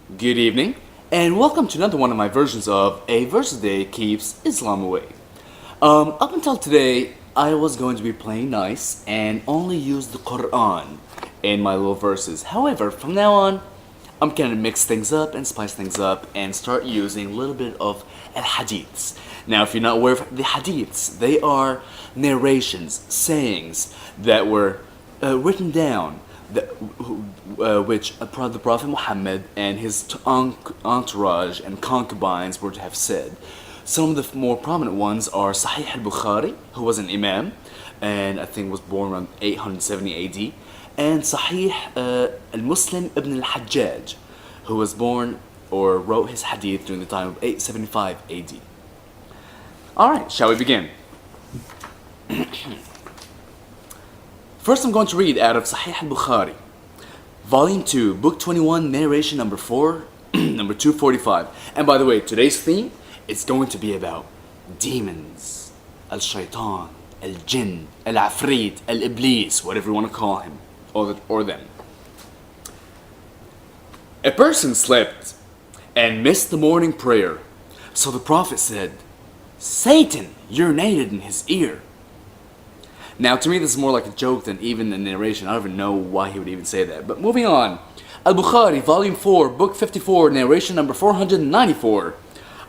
Good evening, and welcome to another one of my versions of A Verse a Day Keeps Islam Away. Up until today, I was going to be playing nice and only use the Quran in my little verses. However, from now on, I'm gonna mix things up and spice things up and start using a little bit of al-hadiths. Now, if you're not aware of the hadiths, they are narrations, sayings that were written down which the Prophet Muhammad and his entourage and concubines were to have said. Some of the more prominent ones are Sahih al-Bukhari, who was an imam, and I think was born around 870 AD, and Sahih al-Muslim ibn al-Hajjaj, who was born or wrote his hadith during the time of 875 AD. Alright, shall we begin? First, I'm going to read out of Sahih al-Bukhari, Volume 2, Book 21, narration number 4, number 245. And by the way, today's theme is going to be about demons, al-shaytan, al-jinn, al-afrit, al-iblis, whatever you want to call him, or them. A person slept and missed the morning prayer. So the Prophet said, Satan urinated in his ear. Now, to me, this is more like a joke than even a narration. I don't even know why he would even say that. But moving on. Al-Bukhari, Volume 4, Book 54, narration number 494.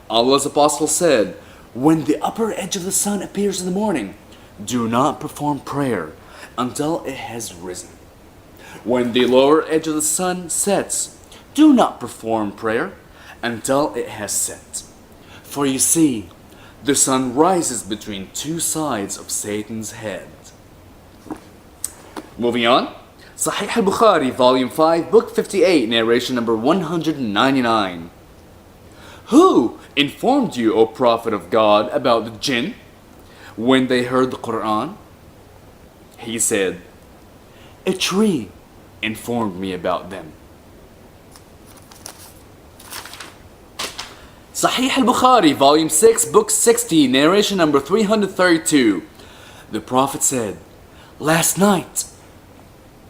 Allah's Apostle said, when the upper edge of the sun appears in the morning, do not perform prayer until it has risen. When the lower edge of the sun sets, do not perform prayer until it has set. For you see, the sun rises between two sides of Satan's head. Moving on. Sahih al-Bukhari, Volume 5, Book 58, narration number 199. Who informed you, O Prophet of God, about the jinn when they heard the Quran? He said, a tree informed me about them. Sahih al-Bukhari, Volume 6, Book 60, narration number 332. The Prophet said, last night,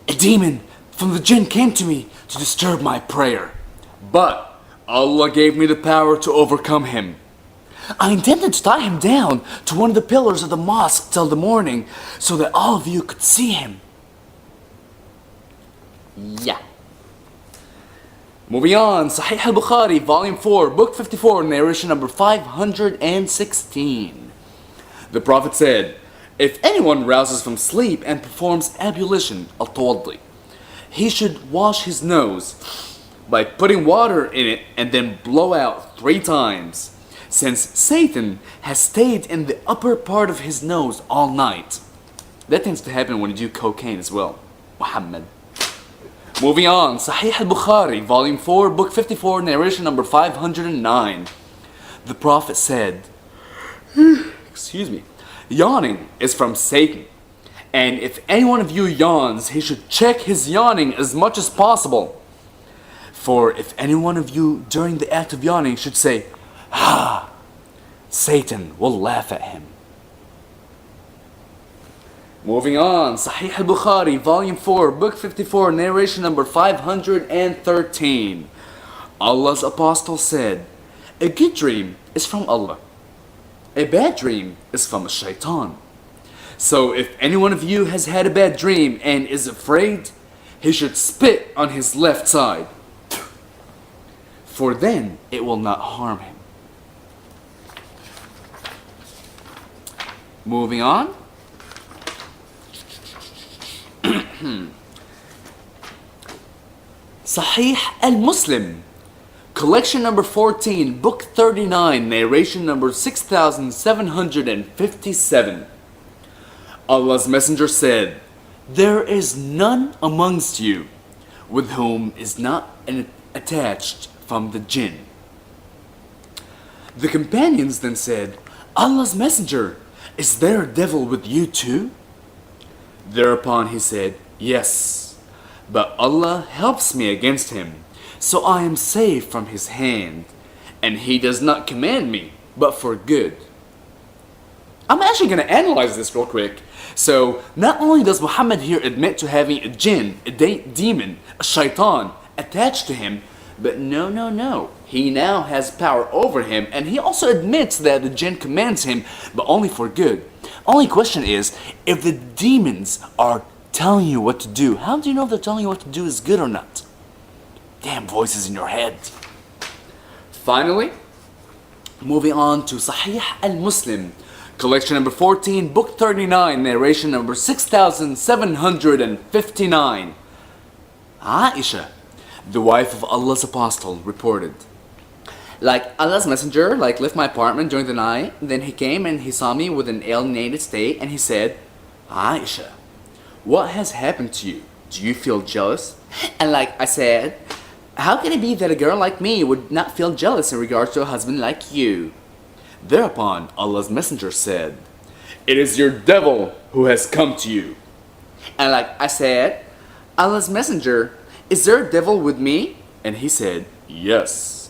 a demon from the jinn came to me to disturb my prayer, but Allah gave me the power to overcome him. I intended to tie him down to one of the pillars of the mosque till the morning so that all of you could see him. Yeah. Moving on, Sahih al-Bukhari, Volume 4, Book 54, narration number 516. The Prophet said, if anyone rouses from sleep and performs ablution, al-tawaddi, he should wash his nose by putting water in it and then blow out 3 times, since Satan has stayed in the upper part of his nose all night. That tends to happen when you do cocaine as well, Mohammad. Moving on, Sahih al-Bukhari, Volume 4, Book 54, narration number 509. The Prophet said, excuse me, yawning is from Satan, and if any one of you yawns, he should check his yawning as much as possible. For if any one of you during the act of yawning should say, "Ha," Satan will laugh at him. Moving on, Sahih al-Bukhari, Volume 4, Book 54, narration number 513. Allah's Apostle said, a good dream is from Allah. A bad dream is from a shaitan. So if any one of you has had a bad dream and is afraid, he should spit on his left side, for then it will not harm him. Moving on. Sahih al-Muslim, collection number 14, Book 39, narration number 6757. Allah's Messenger said, there is none amongst you with whom is not attached from the jinn. The companions then said, Allah's Messenger, is there a devil with you too? Thereupon he said, yes, but Allah helps me against him, so I am safe from his hand, and he does not command me, but for good. I'm actually going to analyze this real quick. So, not only does Muhammad here admit to having a jinn, a demon, a shaitan attached to him, But no, no, no. He now has power over him, and he also admits that the jinn commands him, but only for good. Only question is, if the demons are telling you what to do, how do you know if they're telling you what to do is good or not? Damn voices in your head. Finally, moving on to Sahih al-Muslim, collection number 14, book 39, narration number 6759. Aisha, the wife of Allah's apostle, reported, Allah's messenger left my apartment during the night. Then he came and he saw me with an alienated state, and he said, Aisha, what has happened to you? Do you feel jealous? And I said, how can it be that a girl like me would not feel jealous in regards to a husband like you? Thereupon Allah's messenger said, it is your devil who has come to you. And I said, Allah's messenger, is there a devil with me? And he said, yes.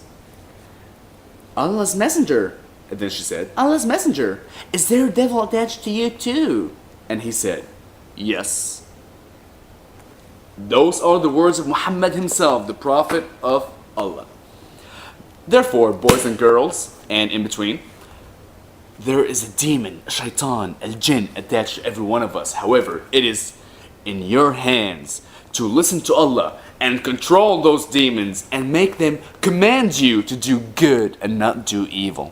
Allah's messenger. And then she said, Allah's messenger, is there a devil attached to you too? And he said, yes. Those are the words of Muhammad himself, the Prophet of Allah. Therefore, boys and girls, and in between, there is a demon, a shaitan, a jinn attached to every one of us. However, it is in your hands to listen to Allah and control those demons and make them command you to do good and not do evil.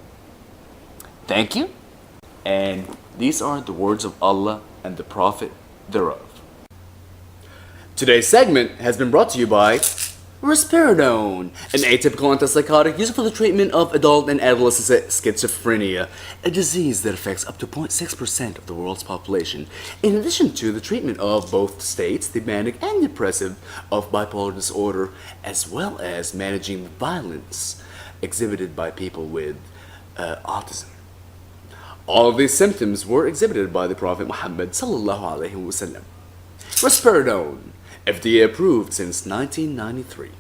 Thank you. And these are the words of Allah and the Prophet thereof. Today's segment has been brought to you by Risperidone, an atypical antipsychotic used for the treatment of adult and adolescent schizophrenia, a disease that affects up to 0.6% of the world's population, in addition to the treatment of both states, the manic and depressive, of bipolar disorder, as well as managing violence exhibited by people with autism. All of these symptoms were exhibited by the Prophet Muhammad sallallahu alaihi wasallam. Risperidone, FDA approved since 1993.